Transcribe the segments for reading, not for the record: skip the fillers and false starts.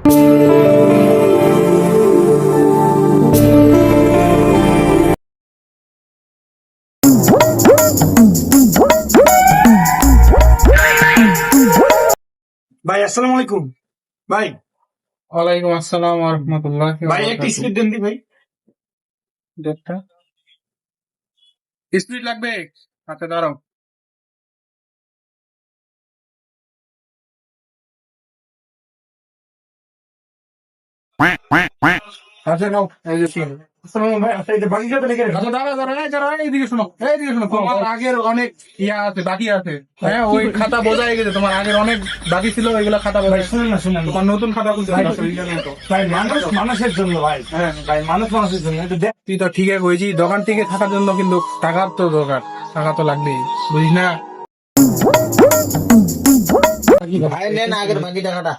ভাই আসসালামু আলাইকুম। ভাই ওয়ালাইকুম আসসালাম ওয়া রাহমাতুল্লাহি ওয়া ভাই একটা বারাকাতুহু। স্পিড দেন দি ভাই। ডেটটা স্পিড লাগবে। আচ্ছা দাঁড়াও। আচ্ছা নাও, এই যে শুনো। আসসালামু ভাই, আচ্ছা এটা বাকি যাবে নাকি? আচ্ছা দাঁড়াও দাঁড়াও, এই দাঁড়াও, এইদিকে শোনো, এইদিকে শোনো। তোমার আগের অনেক আছে, বাকি আছে। হ্যাঁ, ওই খাতা বোঝাই গেছে। তোমার আগের অনেক বাকি ছিল, ওইগুলা খাতা ভাই বোঝাই। শুনেন না, শুনেন না। তোমার নতুন খাতা খুলতে ভাই, হবে, ওইটার মতো। ভাই মানুষ মানুষের জন্য ভাই। হ্যাঁ, ভাই মানুষ মানুষের জন্য এটা দেখ। তুই তো ঠিকই কইছি, দোকান থেকে থাকার জন্য কিন্তু টাকার তো দরকার, টাকা তো লাগবেই, বুঝিস না? ভাই নেন আগের বাকি টাকাটা।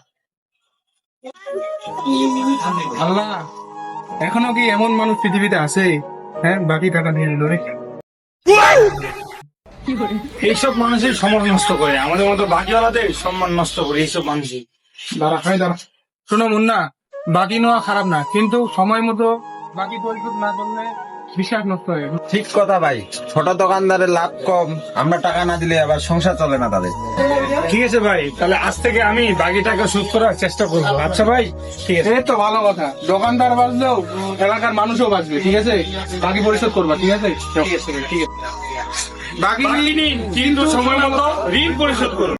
আল্লাহ, এখনো কি এমন মানুষ পৃথিবীতে আছে? হ্যাঁ, বাকি টাকা নিয়ে নিল রে। এইসব মানুষের সমাজ নষ্ট করে, আমাদের মতো বাকিওয়ালাদের সম্মান নষ্ট করে এইসব মানুষই। দাঁড়া, হয় দাঁড়া। শোনো মুন্না, বাকি নেওয়া খারাপ না, কিন্তু সময় মতো বাকি পরিশোধ না করলে বিশ্বাস নষ্ট হয়ে যাবে। ঠিক কথা ভাই, ছোট দোকানদারের লাভ কম, আমরা টাকা না দিলে আবার সংসার চলে না তাদের। ঠিক আছে ভাই, তাহলে আজ থেকে আমি বাকি টাকা শোধ করার চেষ্টা করবো। আচ্ছা ভাই, ঠিক আছে। এই তো ভালো কথা, দোকানদার বাঁচলেও এলাকার মানুষও বাঁচবে। ঠিক আছে, বাকি পরিশোধ করবা। ঠিক আছে, ঠিক আছে ভাই, ঠিক আছে। বাকি বাকি নিন, কিন্তু সময় মতো ঋণ পরিশোধ করুন।